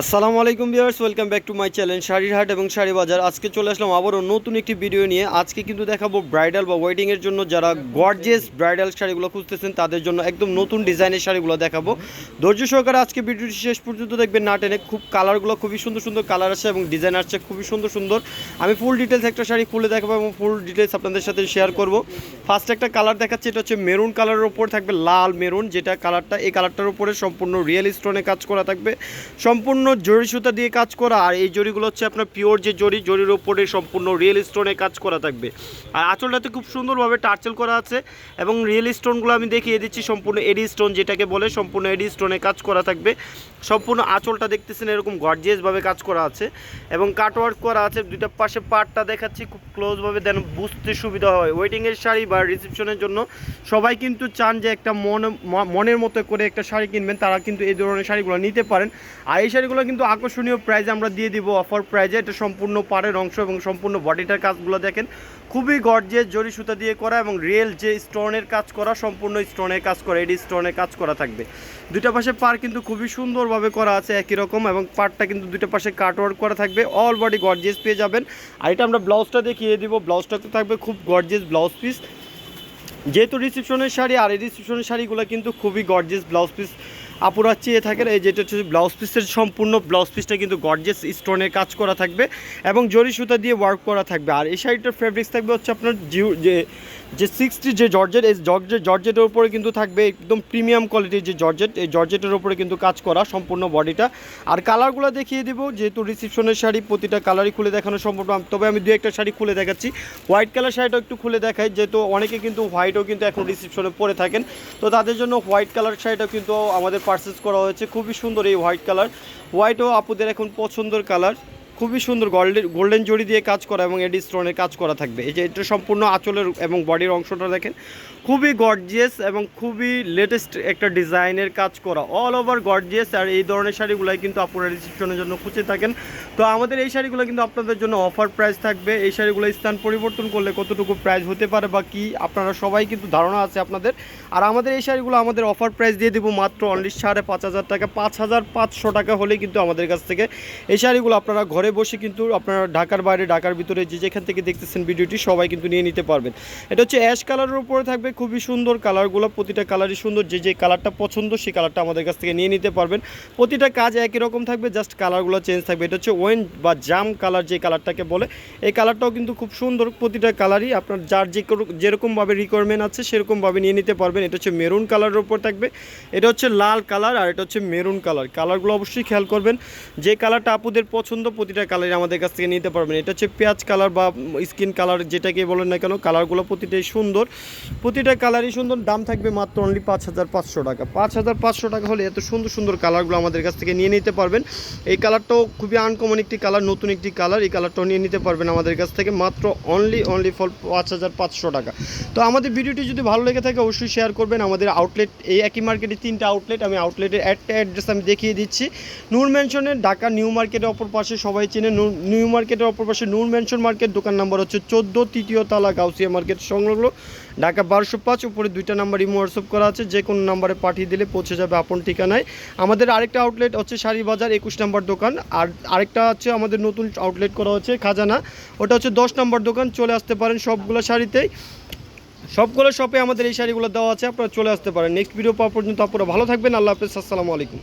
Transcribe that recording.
আসসালামু আলাইকুম viewers, welcome back to my channel শাড়ির হাট এবং শাড়ি বাজার। আজকে চলে আসলাম আবারও নতুন একটি ভিডিও নিয়ে। আজকে কিন্তু দেখাবো ব্রাইডাল বা ওয়েডিংয়ের জন্য যারা গর্জিয়াস ব্রাইডাল শাড়িগুলো খুঁজতেছেন তাদের জন্য একদম নতুন ডিজাইনের শাড়িগুলো দেখাবো। ধৈর্য সহকারে আজকে ভিডিওটি শেষ পর্যন্ত দেখবেন, না টেনে। খুব কালারগুলো খুবই সুন্দর সুন্দর কালার আছে এবং ডিজাইন আসছে খুবই সুন্দর সুন্দর। আমি ফুল ডিটেলস একটা শাড়ি খুলে দেখাবো এবং ফুল ডিটেলস আপনাদের সাথে শেয়ার করব। ফার্স্ট একটা কালার দেখাচ্ছি, এটা হচ্ছে মেরুন কালারের ওপর থাকবে লাল মেরুন, যেটা কালারটা এই কালারটার উপরে সম্পূর্ণ রিয়েল স্টোনে কাজ করা থাকবে, সম্পূর্ণ জরি সুতা দিয়ে কাজ করা। আর এই জরিগুলো হচ্ছে আপনার পিওর যে জরির ওপরে সম্পূর্ণ রিয়েল স্টোনে কাজ করা থাকবে। আর আঁচলটাতে খুব সুন্দরভাবে টার্চেল করা আছে এবং রিয়েল স্টোনগুলো আমি দেখিয়ে দিচ্ছি, সম্পূর্ণ এডি স্টোন যেটাকে বলে, সম্পূর্ণ এডি স্টোনে কাজ করা থাকবে। সম্পূর্ণ আঁচলটা দেখতেছেন এরকম গর্জিয়াসভাবে কাজ করা আছে এবং কাটওয়ার্ক করা আছে। দুইটা পাশে পার্টটা দেখাচ্ছি খুব ক্লোজভাবে, দেন বুঝতে সুবিধা হয়। ওয়েডিংয়ের শাড়ি বা রিসেপশনের জন্য সবাই কিন্তু চান যে একটা মনের মতো করে একটা শাড়ি কিনবেন, তারা কিন্তু এই ধরনের শাড়িগুলো নিতে পারেন। আর এই শাড়িগুলো কিন্তু আকর্ষণীয় প্রাইজে আমরা দিয়ে দিব, অফার প্রাইজে। এটা সম্পূর্ণ পাড়ের অংশ এবং সম্পূর্ণ বডিটার কাজগুলো দেখেন খুবই গর্জিয়াস, জরি সুতা দিয়ে করা এবং রিয়েল যে স্টোনের কাজ করা, সম্পূর্ণ স্টোনের কাজ করা, এডি স্টোনের কাজ করা থাকবে। দুইটা পাশে পার কিন্তু খুবই সুন্দরভাবে করা আছে একই রকম, এবং পাড়টা কিন্তু দুইটা পাশে কাটওয়ার্ক করা থাকবে, অল বডি গর্জিয়াস পেয়ে যাবেন। আর এটা আমরা ব্লাউজটা দেখিয়ে দিব, ব্লাউজটাতে থাকবে খুব গর্জিয়াস ব্লাউজ পিস, যেহেতু রিসেপশনের শাড়ি। আর এই রিসেপশনের শাড়িগুলো কিন্তু খুবই গর্জিয়াস ব্লাউজ পিস আপুরা চেয়ে থাকেন। এই যেটা হচ্ছে ব্লাউজ পিসের, সম্পূর্ণ ব্লাউজ পিসটা কিন্তু গর্জিয়াস স্টোনের কাজ করা থাকবে এবং জরি সুতা দিয়ে ওয়ার্ক করা থাকবে। আর এই শাড়িটার ফেব্রিক্স থাকবে হচ্ছে আপনার যে 60 যে জর্জেট, এই জর্জেটের উপরে কিন্তু থাকবে একদম প্রিমিয়াম কোয়ালিটির যে জর্জেট, এই জর্জেটের উপরে কিন্তু কাজ করা সম্পূর্ণ বডিটা। আর কালারগুলো দেখিয়ে দিব, যেহেতু রিসেপশনের শাড়ি প্রতিটা কালারই খুলে দেখানো সম্ভব, তবে আমি দু একটা শাড়ি খুলে দেখাচ্ছি। হোয়াইট কালার শাড়িটা একটু খুলে দেখাই, যেহেতু অনেকে কিন্তু হোয়াইটও কিন্তু এখন রিসেপশনে পরে থাকেন, তো তাদের জন্য হোয়াইট কালার শাড়িটা কিন্তু আমাদের পারচেস করা হয়েছে। খুবই সুন্দর এই হোয়াইট কালার, হোয়াইটও আপুদের এখন পছন্দের কালার। খুবই সুন্দর গোল্ডেন জরি দিয়ে কাজ করা এবং এডি স্টোনের কাজ করা থাকবে। এই যে এটা সম্পূর্ণ আঁচলের এবং বডির অংশটা দেখেন খুবই গর্জিয়াস এবং খুবই লেটেস্ট একটা ডিজাইনের কাজ করা, অল ওভার গর্জিয়াস। আর এই ধরনের শাড়িগুলাই কিন্তু আপনারা রিসেপশনের জন্য খুঁজে থাকেন। তো আমাদের এই শাড়িগুলো কিন্তু আপনাদের জন্য অফার প্রাইস থাকবে। এই শাড়িগুলো স্থান পরিবর্তন করলে কতটুকু প্রাইস হতে পারে বা কী, আপনারা সবাই কিন্তু ধারণা আছে আপনাদের। আর আমাদের এই শাড়িগুলো আমাদের অফার প্রাইস দিয়ে দেবো মাত্র অনলি 5,500 টাকা, 5,500 টাকা হলেই কিন্তু আমাদের কাছ থেকে এই শাড়িগুলো আপনারা ঘরে বসে কিন্তু আপনারা ঢাকার বাইরে ঢাকার ভিতরে যে যেখান থেকে দেখতেছেন ভিডিওটি সবাই কিন্তু নিয়ে নিতে পারবেন। এটা হচ্ছে অ্যাশ কালারের উপরে থাকবে, খুবই সুন্দর কালারগুলো, প্রতিটা কালারই সুন্দর। যে কালারটা পছন্দ সেই কালারটা আমাদের কাছ থেকে নিয়ে নিতে পারবেন। প্রতিটা কাজ একই রকম থাকবে, জাস্ট কালারগুলো চেঞ্জ থাকবে। এটা হচ্ছে ওয়েন বা জাম কালার যে কালারটাকে বলে, এই কালারটাও কিন্তু খুব সুন্দর। প্রতিটা কালারই আপনার যার যেরকমভাবে রিকোয়ারমেন্ট আছে সেরকমভাবে নিয়ে নিতে পারবেন। এটা হচ্ছে মেরুন কালারের উপর থাকবে, এটা হচ্ছে লাল কালার, আর এটা হচ্ছে মেরুন কালার। কালারগুলো অবশ্যই খেয়াল করবেন, যে কালারটা আপুদের পছন্দ প্রতিটা কালারই আমাদের কাছ থেকে নিতে পারবেন। এটা হচ্ছে পেঁয়াজ কালার বা স্কিন কালার যেটাকে বলেন না কেন, কালারগুলো প্রতিটাই সুন্দর, প্রতিটা কালারই সুন্দর। দাম থাকবে মাত্র অনলি 5,500 টাকা। 5,500 টাকা হলে এত সুন্দর সুন্দর কালারগুলো আমাদের কাছ থেকে নিয়ে নিতে পারবেন। এই কালারটাও খুবই আনকমন একটি কালার, নতুন একটি কালার, এই কালারটাও নিয়ে নিতে পারবেন আমাদের কাছ থেকে মাত্র অনলি ফর 5,500 টাকা। তো আমাদের ভিডিওটি যদি ভালো লেগে থাকে অবশ্যই শেয়ার করবেন। আমাদের আউটলেট এই একই মার্কেটে 3টা আউটলেট, আমি আউটলেটের অ্যাড্রেস আমি দেখিয়ে দিচ্ছি। নূর ম্যানশনের ঢাকা নিউ মার্কেটের অপর পাশে, সবাই চেনে নিউ মার্কেটের অপর পাশে নূর ম্যানশন মার্কেট, দোকান নাম্বার হচ্ছে 14, 3য় তলা, গাউসিয়া মার্কেট সংলগ্ন, ঢাকা 1205। উপরে 2টা নাম্বার ইমো হোয়াটসঅ্যাপ করা আছে, যে কোনো নাম্বারে পাঠিয়ে দিলে পৌঁছে যাবে আপন ঠিকানায়। আমাদের আরেকটা আউটলেট হচ্ছে শাড়ি বাজার 21 নম্বর দোকান, আর আরেকটা হচ্ছে আমাদের নতুন আউটলেট করা হচ্ছে খাজানা, ওটা হচ্ছে 10 নম্বর দোকান। চলে আসতে পারেন সবগুলো শাড়িতেই, সবগুলো শপে আমাদের এই শাড়িগুলো দেওয়া আছে, আপনারা চলে আসতে পারেন। নেক্সট ভিডিও পাওয়া পর্যন্ত আপনারা ভালো থাকবেন। আল্লাহ হাফেজ, আসসালামু আলাইকুম।